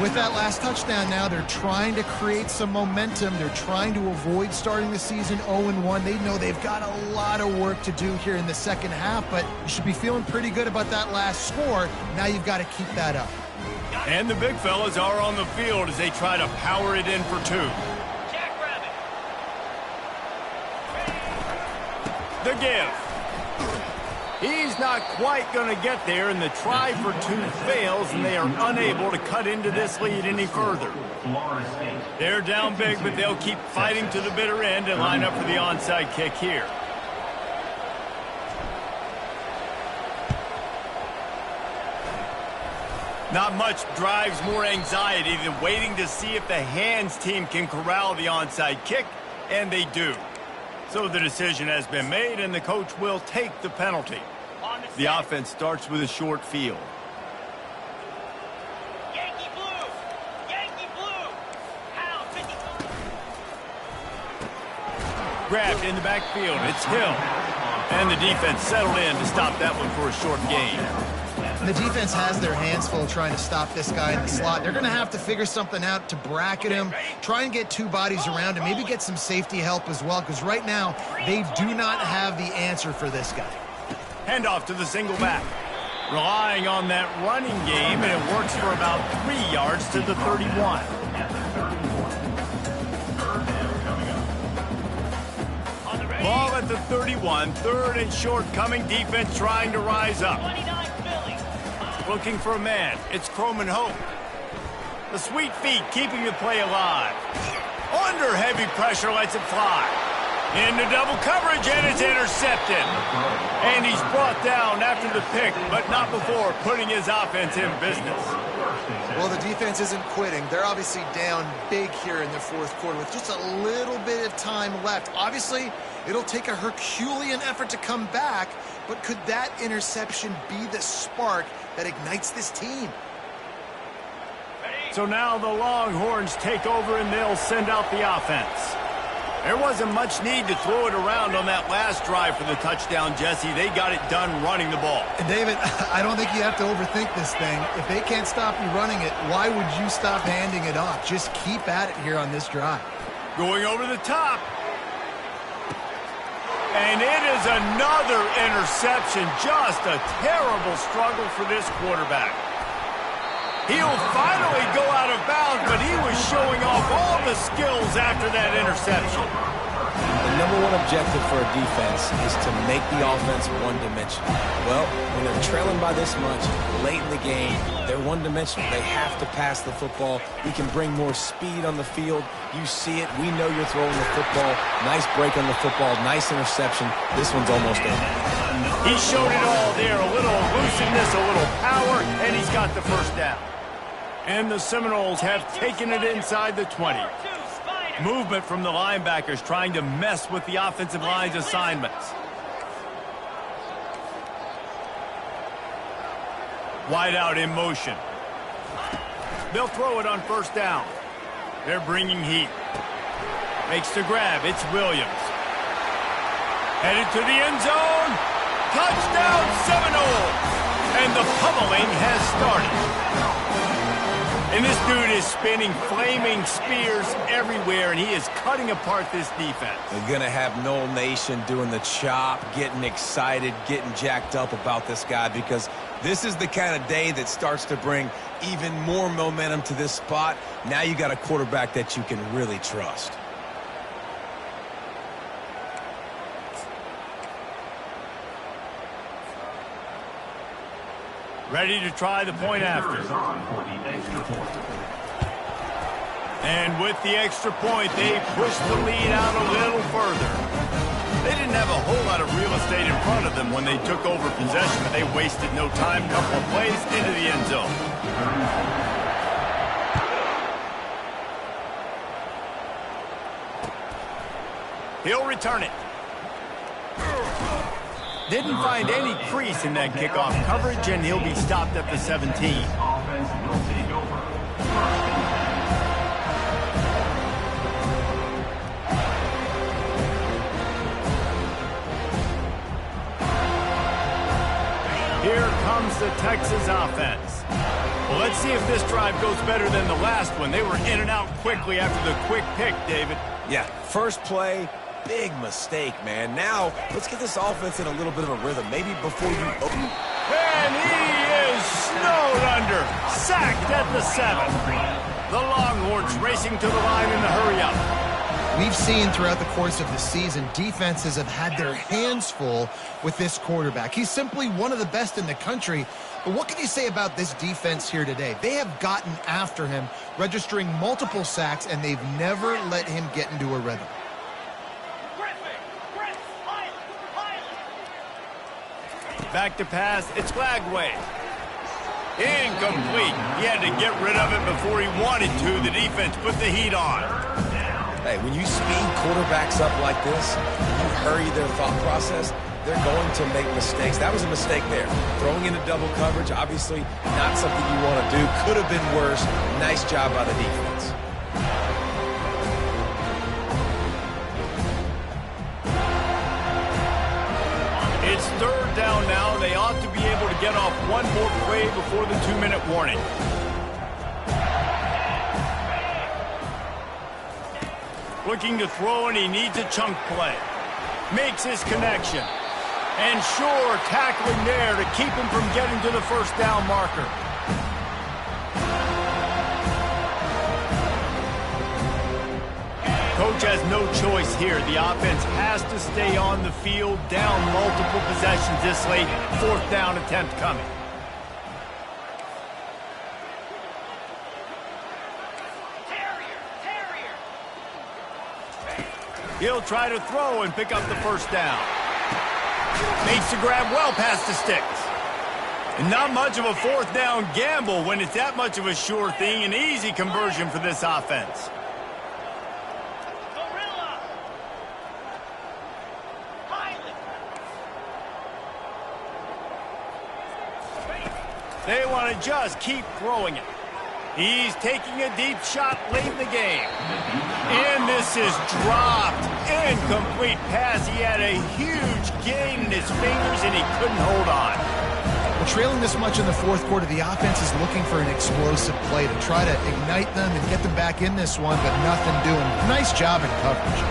With that last touchdown now, they're trying to create some momentum. They're trying to avoid starting the season 0-1. They know they've got a lot of work to do here in the 2nd half, but you should be feeling pretty good about that last score. Now you've got to keep that up. And the big fellas are on the field as they try to power it in for 2. The give. He's not quite going to get there, and the try for 2 fails, and they are unable to cut into this lead any further. They're down big, but they'll keep fighting to the bitter end and line up for the onside kick here. Not much drives more anxiety than waiting to see if the hands team can corral the onside kick, and they do. So the decision has been made, and the coach will take the penalty. The offense starts with a short field. Yankee blue! Yankee blue! Pound 50. Grabbed in the backfield. It's Hill. And the defense settled in to stop that one for a short gain. And the defense has their hands full trying to stop this guy in the slot. They're going to have to figure something out to bracket him, try and get two bodies around him, maybe get some safety help as well, because right now they do not have the answer for this guy. Handoff to the single back. Relying on that running game, and it works for about 3 yards to the 31. Ball at the 31, third and short coming, defense trying to rise up. Looking for a man, it's Croman Hope. The sweet feet keeping the play alive. Under heavy pressure, lets it fly. Into double coverage, and it's intercepted. And he's brought down after the pick, but not before putting his offense in business. Well, the defense isn't quitting. They're obviously down big here in the fourth quarter with just a little bit of time left. Obviously, it'll take a Herculean effort to come back, but could that interception be the spark that ignites this team? So now the Longhorns take over, and they'll send out the offense. There wasn't much need to throw it around on that last drive for the touchdown, Jesse. They got it done running the ball. And David, I don't think you have to overthink this thing. If they can't stop you running it, why would you stop handing it off? Just keep at it here on this drive. Going over the top. And it is another interception. Just a terrible struggle for this quarterback. He'll finally go out of bounds, but he was showing off all the skills after that interception. The number one objective for a defense is to make the offense one-dimensional. Well, when they're trailing by this much, late in the game, they're one-dimensional. They have to pass the football. We can bring more speed on the field. You see it. We know you're throwing the football. Nice break on the football. Nice interception. This one's almost over. He showed it all there. A little elusiveness, a little power, and he's got the first down. And the Seminoles have taken it inside the 20. Movement from the linebackers trying to mess with the offensive line's assignments. Wide out in motion. They'll throw it on first down. They're bringing heat. Makes the grab. It's Williams. Headed to the end zone. Touchdown Seminoles. And the pummeling has started. And this dude is spinning flaming spears everywhere, and he is cutting apart this defense. They're going to have Noel Nation doing the chop, getting excited, getting jacked up about this guy, because this is the kind of day that starts to bring even more momentum to this spot. Now you got a quarterback that you can really trust. Ready to try the point after. And with the extra point, they push the lead out a little further. They didn't have a whole lot of real estate in front of them when they took over possession, but they wasted no time. Couple of plays into the end zone. He'll return it. Didn't find any crease in that kickoff coverage, and he'll be stopped at the 17. Here comes the Texas offense. Well, let's see if this drive goes better than the last one. They were in and out quickly after the quick pick, David. Yeah, first play. Big mistake, man. Now, let's get this offense in a little bit of a rhythm. Maybe before you... And he is snowed under. Sacked at the 7. The Longhorns racing to the line in the hurry-up. We've seen throughout the course of the season, defenses have had their hands full with this quarterback. He's simply one of the best in the country. But what can you say about this defense here today? They have gotten after him, registering multiple sacks, and they've never let him get into a rhythm. Back to pass, it's Lagway. Incomplete. He had to get rid of it before he wanted to. The defense put the heat on. Hey, when you speed quarterbacks up like this, you hurry their thought process, they're going to make mistakes. That was a mistake there. Throwing into double coverage, obviously not something you want to do. Could have been worse. Nice job by the defense. It's third down now. They ought to be able to get off one more play before the 2-minute warning. Looking to throw, and he needs a chunk play. Makes his connection. And sure, tackling there to keep him from getting to the first down marker. Coach has no choice here. The offense has to stay on the field, down multiple possessions this late. Fourth down attempt coming. He'll try to throw and pick up the first down. Makes the grab well past the sticks. And not much of a fourth down gamble when it's that much of a sure thing. An easy conversion for this offense. They want to just keep throwing it. He's taking a deep shot late in the game. And this is dropped. Incomplete pass. He had a huge gain in his fingers, and he couldn't hold on. Well, trailing this much in the fourth quarter, the offense is looking for an explosive play to try to ignite them and get them back in this one, but nothing doing. Nice job in coverage.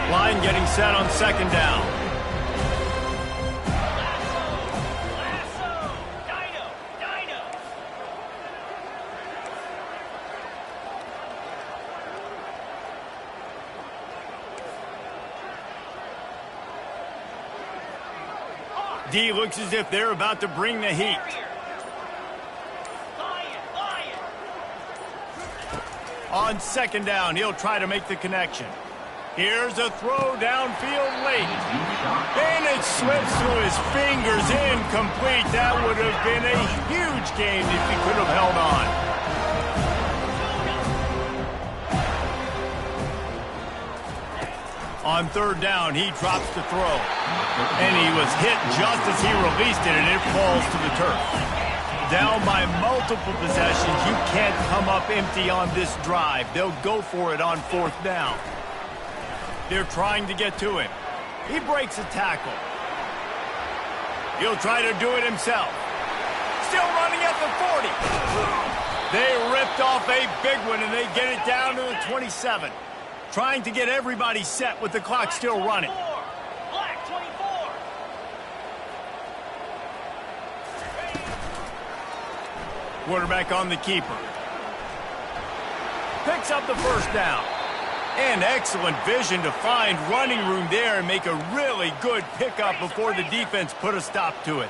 Line getting set on second down. D looks as if they're about to bring the heat. On second down, he'll try to make the connection. Here's a throw downfield late. And it slips through his fingers. Incomplete. That would have been a huge gain if he could have held on. On third down, he drops the throw. And he was hit just as he released it, and it falls to the turf. Down by multiple possessions, you can't come up empty on this drive. They'll go for it on fourth down. They're trying to get to him. He breaks a tackle. He'll try to do it himself. Still running at the 40. They ripped off a big one, and they get it down to the 27. Trying to get everybody set with the clock still running. Black 24. Quarterback on the keeper. Picks up the first down. And excellent vision to find running room there and make a really good pickup before the defense put a stop to it.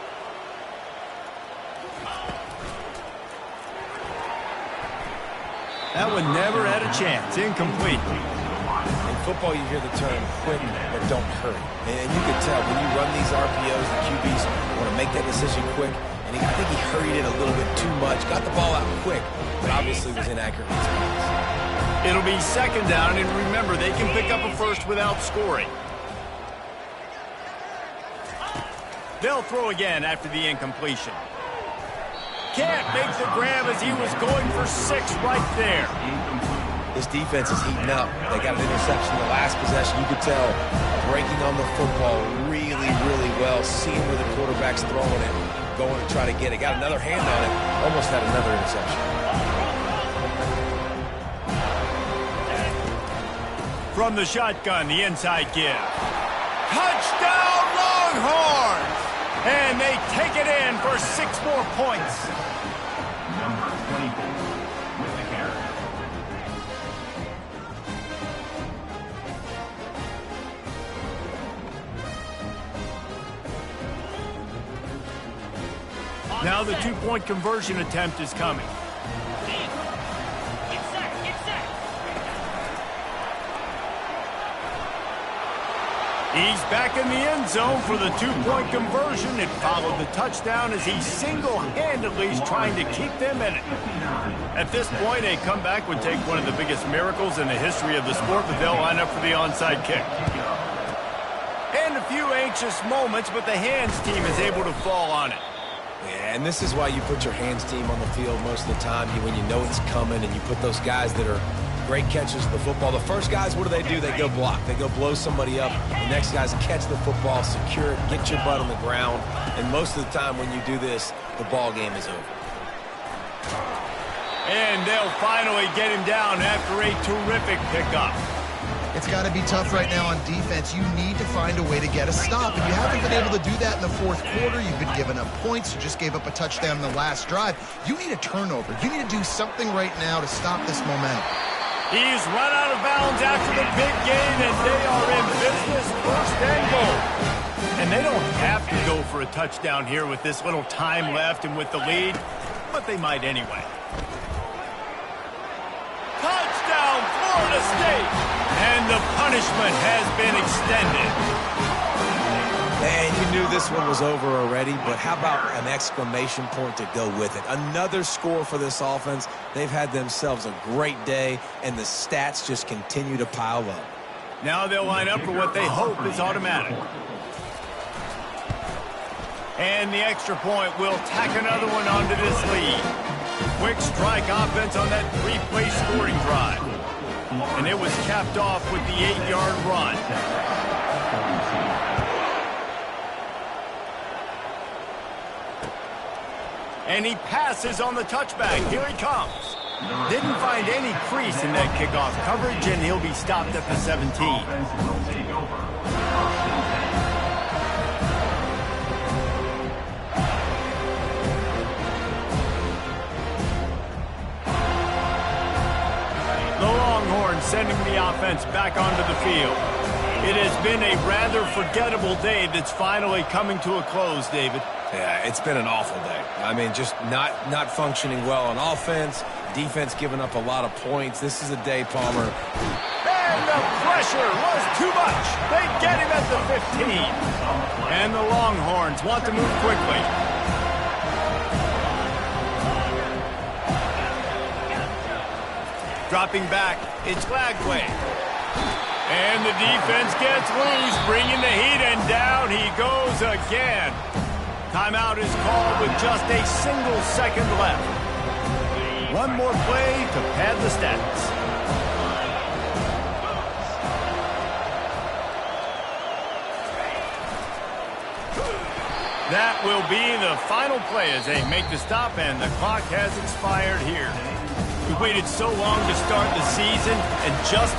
That one never had a chance. Incomplete. In football, you hear the term quick or don't hurry. And you can tell when you run these RPOs, the QBs want to make that decision quick. And I think he hurried it a little bit too much. Got the ball out quick, but obviously was inaccurate. It'll be second down, and remember, they can pick up a first without scoring. They'll throw again after the incompletion. Can't make the grab as he was going for 6 right there. This defense is heating up. They got an interception in the last possession. You could tell breaking on the football really, really well. Seeing where the quarterback's throwing it, going to try to get it. Got another hand on it. Almost had another interception. From the shotgun, the inside give. Touchdown, Longhorns! And they take it in for 6 more points. Number 24 with the carry. Now the 2-point conversion attempt is coming. He's back in the end zone for the two-point conversion. It followed the touchdown as he single-handedly is trying to keep them in it. At this point, a comeback would take one of the biggest miracles in the history of the sport, but they'll line up for the onside kick. And a few anxious moments, but the hands team is able to fall on it. Yeah, and this is why you put your hands team on the field most of the time when you know it's coming, and you put those guys that are great catches of the football. The first guys, what do? They go block. They go blow somebody up. The next guys catch the football, secure it, get your butt on the ground. And most of the time when you do this, the ball game is over. And they'll finally get him down after a terrific pickup. It's got to be tough right now on defense. You need to find a way to get a stop, and you haven't been able to do that in the fourth quarter. You've been giving up points. You just gave up a touchdown in the last drive. You need a turnover. You need to do something right now to stop this momentum. He's run out of bounds after the big gain, and they are in business, first and goal. And they don't have to go for a touchdown here with this little time left and with the lead, but they might anyway. Touchdown, Florida State! And the punishment has been extended. And you knew this one was over already, but how about an exclamation point to go with it? Another score for this offense. They've had themselves a great day, and the stats just continue to pile up. Now they'll line up for what they hope is automatic. And the extra point will tack another one onto this lead. Quick strike offense on that three-play scoring drive. And it was capped off with the 8-yard run. And he passes on the touchback. Here he comes. Didn't find any crease in that kickoff coverage, and he'll be stopped at the 17. The Longhorns sending the offense back onto the field. It has been a rather forgettable day that's finally coming to a close, David. Yeah, it's been an awful day. I mean, just not functioning well on offense. Defense giving up a lot of points. This is a day, Palmer. And the pressure was too much. They get him at the 15. And the Longhorns want to move quickly. Dropping back, it's Lagway. And the defense gets loose, bringing the heat, and down he goes again. Timeout is called with just a single second left. One more play to pad the stats. That will be the final play as they make the stop, and the clock has expired here. We waited so long to start the season, and just